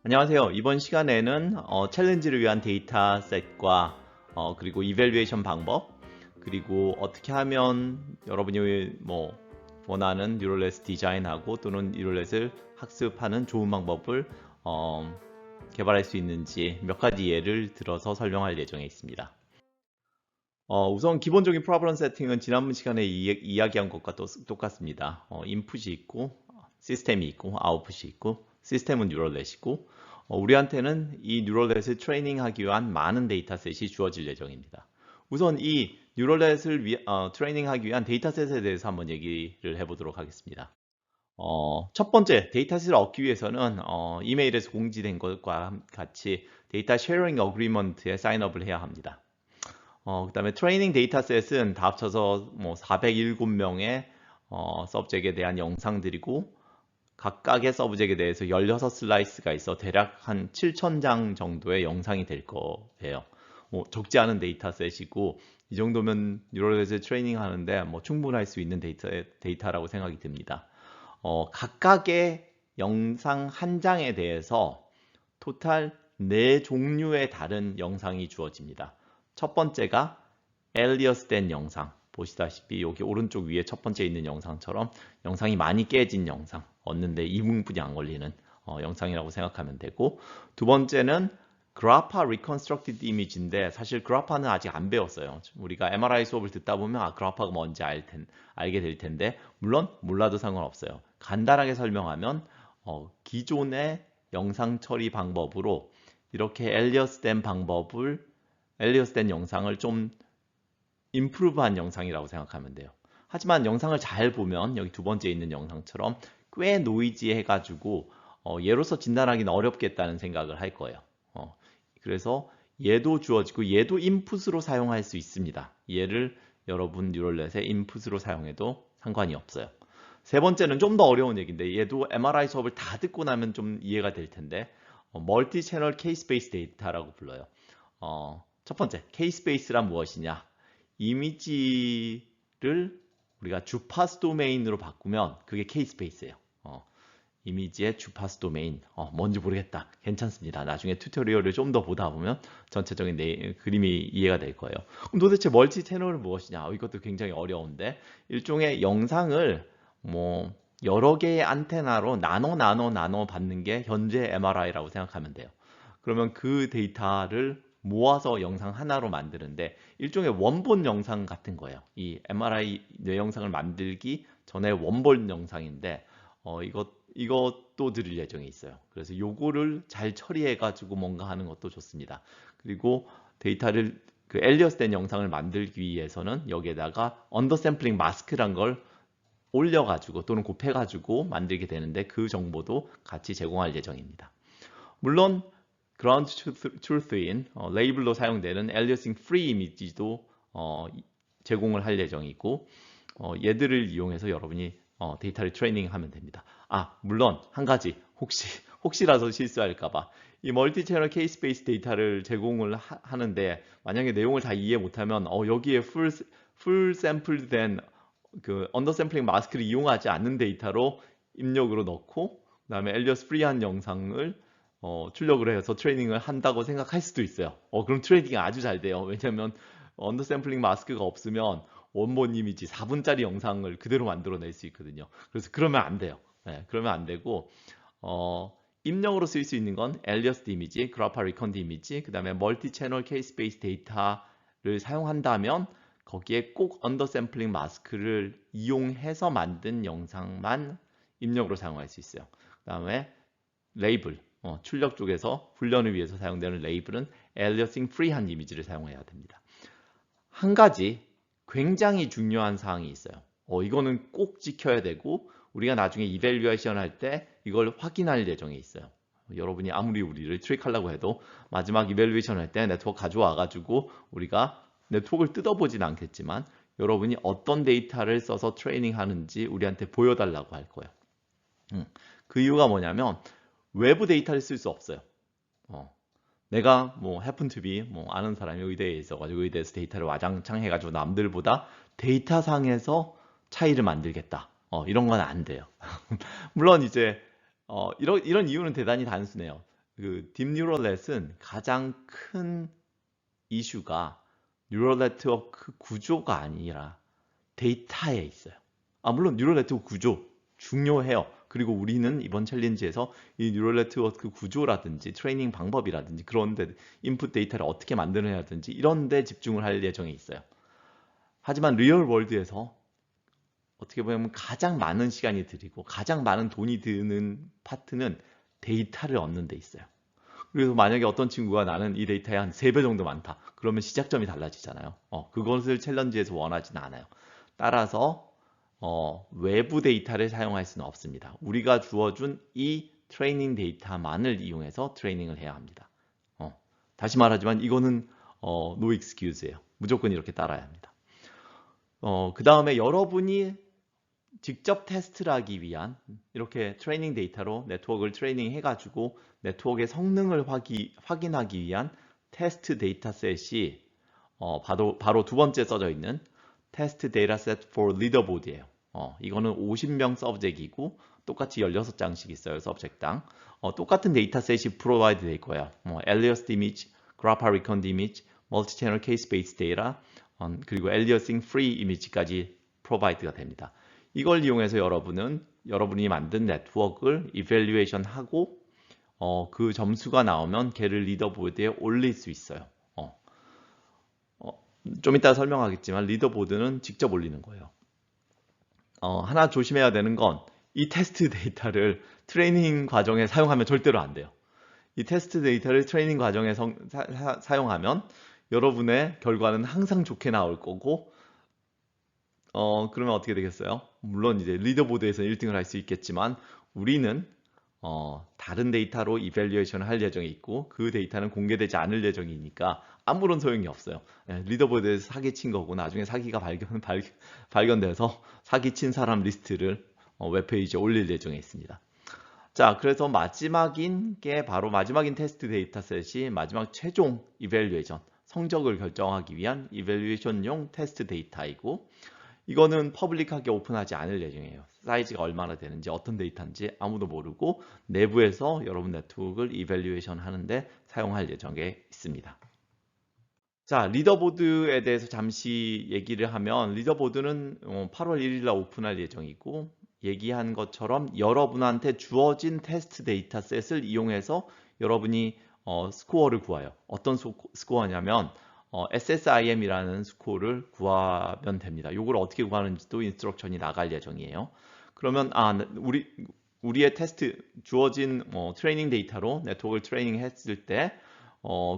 안녕하세요. 이번 시간에는 챌린지를 위한 데이터셋과 그리고 이밸류에이션 방법, 그리고 어떻게 하면 여러분이 원하는 뉴럴넷 디자인하고 또는 뉴럴넷을 학습하는 좋은 방법을 어, 개발할 수 있는지 몇 가지 예를 들어서 설명할 예정에 있습니다. 우선 기본적인 프로블럼 세팅은 지난번 시간에 이야기한 것과 똑같습니다. 인풋이 있고 시스템이 있고 아웃풋이 있고 시스템은 뉴럴넷이고 우리한테는 이 뉴럴넷을 트레이닝하기 위한 많은 데이터셋이 주어질 예정입니다. 우선 이 뉴럴넷을 트레이닝하기 위한 데이터셋에 대해서 한번 얘기를 해보도록 하겠습니다. 첫 번째 데이터셋을 얻기 위해서는 이메일에서 공지된 것과 같이 데이터 쉐어링 어그리먼트에 사인업을 해야 합니다. 그다음에 트레이닝 데이터셋은 다 합쳐서 407명의 서브젝트에 대한 영상들이고 각각의 서브젝트에 대해서 16슬라이스가 있어 대략 한 7,000장 정도의 영상이 될 거예요. 적지 않은 데이터셋이고 이 정도면 뉴럴넷을 트레이닝 하는데 충분할 수 있는 데이터라고 생각이 듭니다. 각각의 영상 한 장에 대해서 토탈 4종류의 다른 영상이 주어집니다. 첫 번째가 엘리어스 된 영상, 보시다시피 여기 오른쪽 위에 첫 번째 있는 영상처럼 영상이 많이 깨진 영상 얻는데 2분이 안 걸리는 영상이라고 생각하면 되고, 두 번째는 그라파 Reconstructed Image인데 사실 그라파는 아직 안 배웠어요. 우리가 MRI 수업을 듣다 보면 그라파가 뭔지 알게 될 텐데 물론 몰라도 상관없어요. 간단하게 설명하면 기존의 영상 처리 방법으로 이렇게 엘리어스 된 영상을 좀 임프루브한 영상이라고 생각하면 돼요. 하지만 영상을 잘 보면 여기 두 번째 있는 영상처럼 꽤 노이지해가지고 얘로서 진단하기는 어렵겠다는 생각을 할 거예요. 그래서 얘도 주어지고 얘도 인풋으로 사용할 수 있습니다. 얘를 여러분 뉴럴넷의 인풋으로 사용해도 상관이 없어요. 세 번째는 좀 더 어려운 얘기인데 얘도 MRI 수업을 다 듣고 나면 좀 이해가 될 텐데 멀티 채널 케이스 베이스 데이터라고 불러요. 첫 번째, 케이스 베이스란 무엇이냐? 이미지를 우리가 주파수 도메인으로 바꾸면 그게 케이스 베이스예요. 이미지의 주파수 도메인, 뭔지 모르겠다. 괜찮습니다. 나중에 튜토리얼을 좀 더 보다 보면 전체적인 그림이 이해가 될 거예요. 그럼 도대체 멀티 채널은 무엇이냐? 이것도 굉장히 어려운데 일종의 영상을 여러 개의 안테나로 나눠 받는 게 현재 MRI라고 생각하면 돼요. 그러면 그 데이터를 모아서 영상 하나로 만드는데 일종의 원본 영상 같은 거예요. 이 MRI 뇌 영상을 만들기 전에 원본 영상인데 이것도 드릴 예정에 있어요. 그래서 요거를 잘 처리해 가지고 뭔가 하는 것도 좋습니다. 그리고 데이터를 그 엘리어스 된 영상을 만들기 위해서는 여기에다가 언더샘플링 마스크란 걸 올려가지고 또는 곱해가지고 만들게 되는데 그 정보도 같이 제공할 예정입니다. 물론 그라운드 트루스인 레이블로 사용되는 엘리어싱 프리 이미지도 제공을 할 예정이고 얘들을 이용해서 여러분이 데이터를 트레이닝하면 됩니다. 물론 한 가지 혹시라도 실수할까봐 이 멀티 채널 케이스 베이스 데이터를 제공을 하는데 만약에 내용을 다 이해 못하면 여기에 풀 샘플 된 그 언더샘플링 마스크를 이용하지 않는 데이터로 입력으로 넣고 그다음에 엘리어스 프리한 영상을 출력을 해서 트레이닝을 한다고 생각할 수도 있어요. 그럼 트레이닝이 아주 잘 돼요. 왜냐면 언더샘플링 마스크가 없으면 원본 이미지 4분짜리 영상을 그대로 만들어낼 수 있거든요. 그래서 그러면 안 돼요. 네, 그러면 안 되고 입력으로 쓸 수 있는 건 엘리어스 이미지, 그라파 리컨드 이미지, 그 다음에 멀티 채널 케이스 베이스 데이터를 사용한다면 거기에 꼭 언더샘플링 마스크를 이용해서 만든 영상만 입력으로 사용할 수 있어요. 그 다음에 레이블, 출력 쪽에서 훈련을 위해서 사용되는 레이블은 엘리어싱 프리한 이미지를 사용해야 됩니다. 한 가지 굉장히 중요한 사항이 있어요. 이거는 꼭 지켜야 되고 우리가 나중에 이밸류에이션 할 때 이걸 확인할 예정에 있어요. 여러분이 아무리 우리를 트릭하려고 해도 마지막 이밸류에이션 할 때 네트워크 가져와 가지고 우리가 네트워크를 뜯어보진 않겠지만 여러분이 어떤 데이터를 써서 트레이닝 하는지 우리한테 보여달라고 할 거예요. 그 이유가 뭐냐면 외부 데이터를 쓸 수 없어요. 내가 happen to be 아는 사람이 의대에 있어가지고 의대에서 데이터를 와장창 해가지고 남들보다 데이터상에서 차이를 만들겠다. 이런 건 안 돼요. 물론 이제 이런 이유는 대단히 단순해요. 그 딥뉴럴넷은 가장 큰 이슈가 뉴럴 네트워크 구조가 아니라 데이터에 있어요. 물론 뉴럴 네트워크 구조 중요해요. 그리고 우리는 이번 챌린지에서 이 뉴럴 네트워크 구조라든지 트레이닝 방법이라든지 그런데 인풋 데이터를 어떻게 만들어야든지 이런 데 집중을 할 예정에 있어요. 하지만 리얼 월드에서 어떻게 보면 가장 많은 시간이 들이고 가장 많은 돈이 드는 파트는 데이터를 얻는 데 있어요. 그래서 만약에 어떤 친구가 나는 이 데이터에 한 3배 정도 많다. 그러면 시작점이 달라지잖아요. 그것을 챌린지에서 원하지는 않아요. 따라서 외부 데이터를 사용할 수는 없습니다. 우리가 주어준 이 트레이닝 데이터만을 이용해서 트레이닝을 해야 합니다. 다시 말하지만 이거는 no excuse예요. 무조건 이렇게 따라야 합니다. 그 다음에 여러분이 직접 테스트를 하기 위한 이렇게 트레이닝 데이터로 네트워크를 트레이닝 해가지고 네트워크의 성능을 확인하기 위한 테스트 데이터셋이 바로 두 번째 써져 있는 테스트 데이터셋 for leaderboard이에요. 이거는 50명 서브젝이고 똑같이 16장씩 있어요. 서브젝당. 똑같은 데이터셋이 프로바이드 될 거예요. aliased image, graph reckoned image, multi-channel case-based data, 그리고 aliasing free image까지 프로바이드가 됩니다. 이걸 이용해서 여러분이 만든 네트워크를 이밸류에이션 하고 그 점수가 나오면 걔를 리더보드에 올릴 수 있어요. 좀 이따 설명하겠지만 리더보드는 직접 올리는 거예요. 하나 조심해야 되는 건 이 테스트 데이터를 트레이닝 과정에 사용하면 절대로 안 돼요. 이 테스트 데이터를 트레이닝 과정에 사용하면 여러분의 결과는 항상 좋게 나올 거고 그러면 어떻게 되겠어요? 물론 이제 리더보드에서 1등을 할 수 있겠지만 우리는 다른 데이터로 이밸류에이션을 할 예정이 있고 그 데이터는 공개되지 않을 예정이니까 아무런 소용이 없어요. 리더보드에서 사기친 거고 나중에 사기가 발견돼서 사기친 사람 리스트를 웹페이지에 올릴 예정에 있습니다. 자, 그래서 마지막인 테스트 데이터셋이 마지막 최종 이밸류에이션 성적을 결정하기 위한 이밸류에이션용 테스트 데이터이고 이거는 퍼블릭하게 오픈하지 않을 예정이에요. 사이즈가 얼마나 되는지 어떤 데이터인지 아무도 모르고 내부에서 여러분 네트워크를 이밸류에이션 하는데 사용할 예정에 있습니다. 자, 리더보드에 대해서 잠시 얘기를 하면 리더보드는 8월 1일 날 오픈할 예정이고 얘기한 것처럼 여러분한테 주어진 테스트 데이터셋을 이용해서 여러분이 스코어를 구해요. 어떤 스코어냐면 SSIM이라는 스코어를 구하면 됩니다. 이걸 어떻게 구하는지도 인스트럭션이 나갈 예정이에요. 그러면 우리의 테스트 주어진 트레이닝 데이터로 네트워크를 트레이닝 했을 때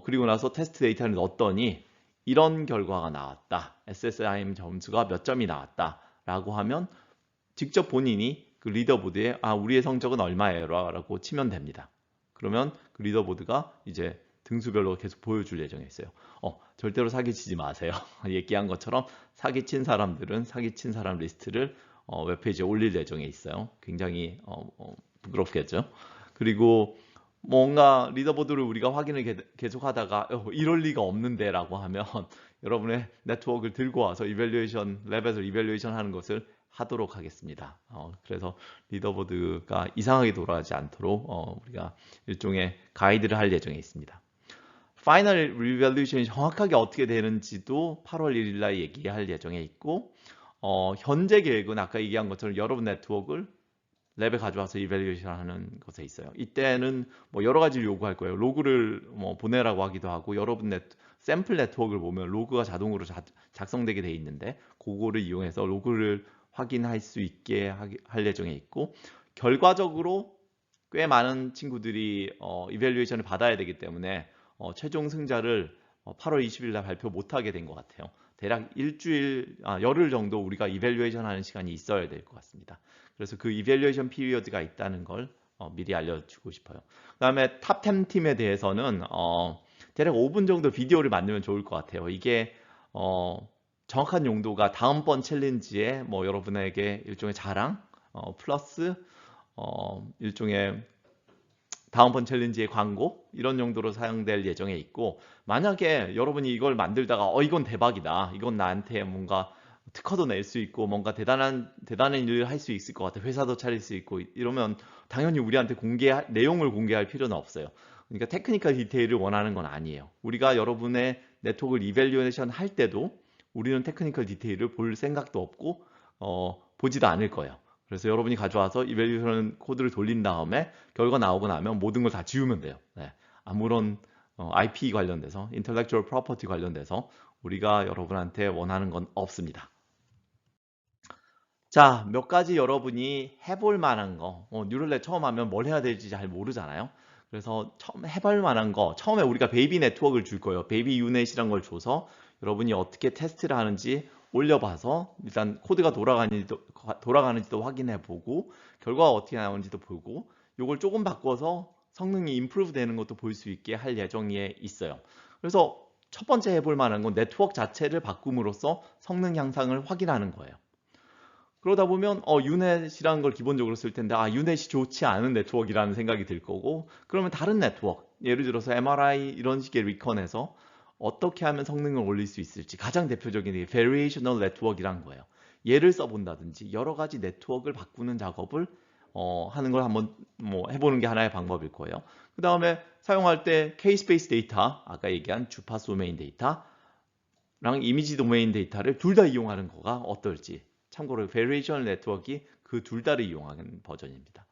그리고 나서 테스트 데이터를 넣었더니 이런 결과가 나왔다. SSIM 점수가 몇 점이 나왔다. 라고 하면 직접 본인이 그 리더보드에 우리의 성적은 얼마예요? 라고 치면 됩니다. 그러면 그 리더보드가 이제 등수별로 계속 보여줄 예정에 있어요. 절대로 사기치지 마세요. 얘기한 것처럼 사기친 사람들은 사기친 사람 리스트를 웹페이지에 올릴 예정에 있어요. 굉장히 부끄럽겠죠. 그리고 뭔가 리더보드를 우리가 확인을 계속 하다가 이럴 리가 없는데 라고 하면 여러분의 네트워크를 들고 와서 랩에서 이밸류에이션 하는 것을 하도록 하겠습니다. 그래서 리더보드가 이상하게 돌아가지 않도록 우리가 일종의 가이드를 할 예정에 있습니다. 파이널 리밸류에이션이 정확하게 어떻게 되는지도 8월 1일 날 얘기할 예정에 있고 현재 계획은 아까 얘기한 것처럼 여러분 네트워크를 랩에 가져와서 이밸류에이션 하는 것에 있어요. 이때는 뭐 여러 가지를 요구할 거예요. 로그를 보내라고 하기도 하고 여러분 샘플 네트워크를 보면 로그가 자동으로 작성되게 돼 있는데 그거를 이용해서 로그를 확인할 수 있게 할 예정에 있고 결과적으로 꽤 많은 친구들이 이밸류에이션을 받아야 되기 때문에 최종 승자를 8월 20일 날 발표 못하게 된 것 같아요. 대략 열흘 정도 우리가 이밸류에이션 하는 시간이 있어야 될 것 같습니다. 그래서 그 이밸류에이션 피리어드가 있다는 걸 미리 알려주고 싶어요. 그 다음에 탑 10 팀에 대해서는 대략 5분 정도 비디오를 만들면 좋을 것 같아요. 이게 정확한 용도가 다음번 챌린지에 뭐 여러분에게 일종의 자랑 플러스 일종의 다음번 챌린지의 광고 이런 용도로 사용될 예정에 있고 만약에 여러분이 이걸 만들다가 이건 대박이다. 이건 나한테 뭔가 특허도 낼 수 있고 뭔가 대단한 일을 할 수 있을 것 같아. 회사도 차릴 수 있고 이러면 당연히 우리한테 내용을 공개할 필요는 없어요. 그러니까 테크니컬 디테일을 원하는 건 아니에요. 우리가 여러분의 네트워크를 이밸류에이션 할 때도 우리는 테크니컬 디테일을 볼 생각도 없고 보지도 않을 거예요. 그래서 여러분이 가져와서 이밸류에이션 코드를 돌린 다음에 결과 나오고 나면 모든 걸 다 지우면 돼요. 네. 아무런 IP 관련돼서 Intellectual Property 관련돼서 우리가 여러분한테 원하는 건 없습니다. 자, 몇 가지 여러분이 해볼 만한 거, 뉴럴넷 처음 하면 뭘 해야 될지 잘 모르잖아요. 그래서 처음 해볼 만한 거, 처음에 우리가 베이비 네트워크를 줄 거예요. 베이비 유넷이란 걸 줘서 여러분이 어떻게 테스트를 하는지 올려봐서 일단 코드가 돌아가는지도 확인해 보고 결과가 어떻게 나오는지도 보고 이걸 조금 바꿔서 성능이 임프루브 되는 것도 볼 수 있게 할 예정에 있어요. 그래서 첫 번째 해볼 만한 건 네트워크 자체를 바꿈으로써 성능 향상을 확인하는 거예요. 그러다 보면 유넷이라는 걸 기본적으로 쓸 텐데 유넷이 좋지 않은 네트워크라는 생각이 들 거고 그러면 다른 네트워크 예를 들어서 MRI 이런 식의 리컨에서 어떻게 하면 성능을 올릴 수 있을지 가장 대표적인 게 Variational Network이란 거예요. 얘를 써본다든지 여러 가지 네트워크를 바꾸는 작업을 하는 걸 한번 해보는 게 하나의 방법일 거예요. 그 다음에 사용할 때 K-스페이스 데이터 아까 얘기한 주파수 도메인 데이터랑 이미지 도메인 데이터를 둘 다 이용하는 거가 어떨지 참고로 Variational Network이 그 둘 다를 이용하는 버전입니다.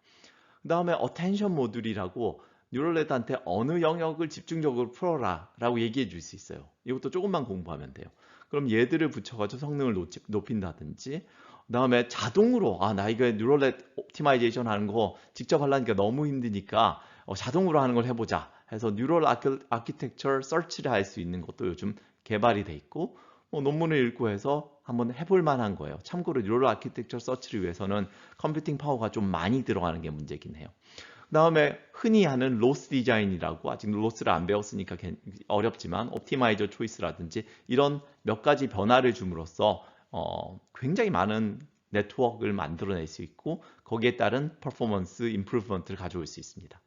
그 다음에 Attention 모듈이라고 뉴럴넷한테 어느 영역을 집중적으로 풀어라 라고 얘기해 줄 수 있어요. 이것도 조금만 공부하면 돼요. 그럼 얘들을 붙여가지고 성능을 높인다든지 그 다음에 자동으로 나 이거 뉴럴넷 옵티마이제이션 하는 거 직접 하려니까 너무 힘드니까 자동으로 하는 걸 해보자 해서 뉴럴 아키텍처 서치를 할 수 있는 것도 요즘 개발이 돼 있고 논문을 읽고 해서 한번 해볼 만한 거예요. 참고로 뉴럴 아키텍처 서치를 위해서는 컴퓨팅 파워가 좀 많이 들어가는 게 문제긴 해요. 그 다음에 흔히 하는 로스 디자인이라고 아직 로스를 안 배웠으니까 어렵지만 옵티마이저 초이스라든지 이런 몇 가지 변화를 줌으로써 굉장히 많은 네트워크를 만들어낼 수 있고 거기에 따른 퍼포먼스 임프루브먼트를 가져올 수 있습니다.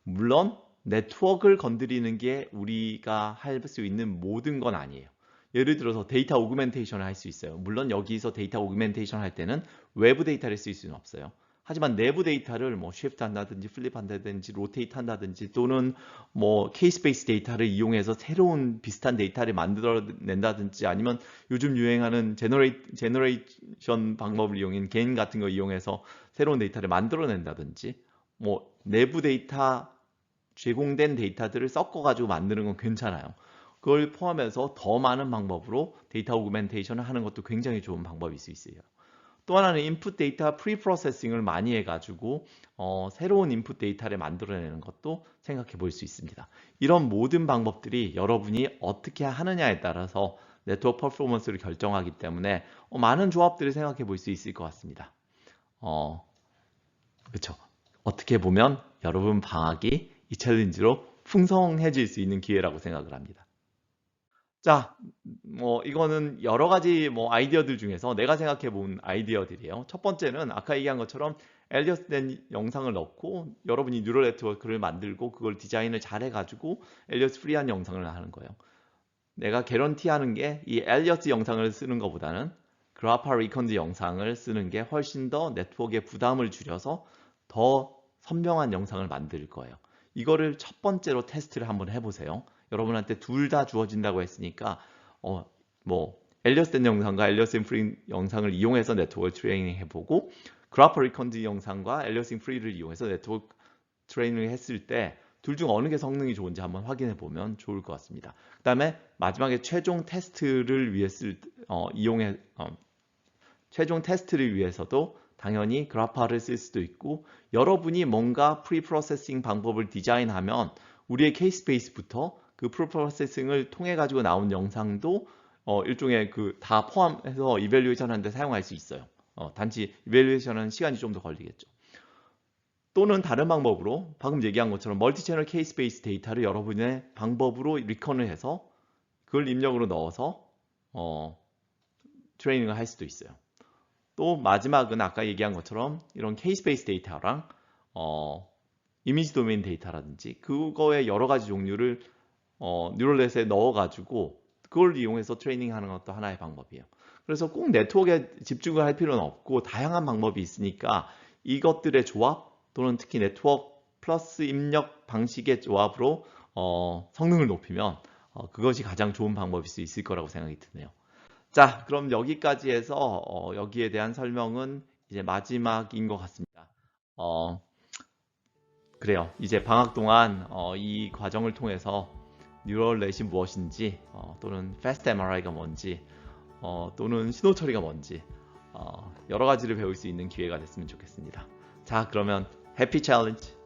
물론 네트워크를 건드리는 게 우리가 할 수 있는 모든 건 아니에요. 예를 들어서 데이터 오그멘테이션을 할 수 있어요. 물론 여기서 데이터 오그멘테이션 할 때는 외부 데이터를 쓸 수는 없어요. 하지만 내부 데이터를 쉬프트 한다든지 플립 한다든지 로테이트 한다든지 또는 K-스페이스 데이터를 이용해서 새로운 비슷한 데이터를 만들어낸다든지 아니면 요즘 유행하는 제너레이션 방법을 이용한 겐 같은 거 이용해서 새로운 데이터를 만들어낸다든지 내부 데이터 제공된 데이터들을 섞어가지고 만드는 건 괜찮아요. 그걸 포함해서 더 많은 방법으로 데이터 오그멘테이션을 하는 것도 굉장히 좋은 방법일 수 있어요. 또 하나는 인풋 데이터 프리프로세싱을 많이 해가지고 새로운 인풋 데이터를 만들어내는 것도 생각해 볼 수 있습니다. 이런 모든 방법들이 여러분이 어떻게 하느냐에 따라서 네트워크 퍼포먼스를 결정하기 때문에 많은 조합들을 생각해 볼 수 있을 것 같습니다. 그렇죠. 어떻게 보면 여러분 방학이 이 챌린지로 풍성해질 수 있는 기회라고 생각을 합니다. 자, 이거는 여러 가지 아이디어들 중에서 내가 생각해 본 아이디어들이에요. 첫 번째는 아까 얘기한 것처럼 엘리어스 된 영상을 넣고 여러분이 뉴럴 네트워크를 만들고 그걸 디자인을 잘 해가지고 엘리어스 프리한 영상을 하는 거예요. 내가 개런티하는 게 이 엘리어스 영상을 쓰는 것보다는 그라파 리컨드 영상을 쓰는 게 훨씬 더 네트워크에 부담을 줄여서 더 선명한 영상을 만들 거예요. 이거를 첫 번째로 테스트를 한번 해보세요. 여러분한테 둘 다 주어진다고 했으니까 엘리어스 된 영상과 엘리어스 인 프리 영상을 이용해서 네트워크 트레이닝 해보고 그라파 리컨드 영상과 엘리어스 인 프리를 이용해서 네트워크 트레이닝을 했을 때 둘 중 어느 게 성능이 좋은지 한번 확인해 보면 좋을 것 같습니다. 그 다음에 마지막에 최종 테스트를 최종 테스트를 위해서도 당연히 그라파를 쓸 수도 있고 여러분이 뭔가 프리프로세싱 방법을 디자인하면 우리의 K-스페이스부터 그 프리프로세싱을 통해 가지고 나온 영상도 일종의 다 포함해서 이밸류에이션 하는데 사용할 수 있어요. 단지 이밸류에이션은 시간이 좀 더 걸리겠죠. 또는 다른 방법으로 방금 얘기한 것처럼 멀티채널 K-스페이스 데이터를 여러분의 방법으로 리컨을 해서 그걸 입력으로 넣어서 트레이닝을 할 수도 있어요. 또 마지막은 아까 얘기한 것처럼 이런 K-스페이스 데이터랑 이미지 도메인 데이터라든지 그거의 여러 가지 종류를 뉴럴넷에 넣어가지고 그걸 이용해서 트레이닝하는 것도 하나의 방법이에요. 그래서 꼭 네트워크에 집중을 할 필요는 없고 다양한 방법이 있으니까 이것들의 조합 또는 특히 네트워크 플러스 입력 방식의 조합으로 성능을 높이면 그것이 가장 좋은 방법일 수 있을 거라고 생각이 드네요. 자, 그럼 여기까지 해서 여기에 대한 설명은 이제 마지막인 것 같습니다. 그래요. 이제 방학 동안 이 과정을 통해서 뉴럴넷이 무엇인지 또는 패스트 MRI가 뭔지 또는 신호 처리가 뭔지 여러 가지를 배울 수 있는 기회가 됐으면 좋겠습니다. 자, 그러면 해피 챌린지!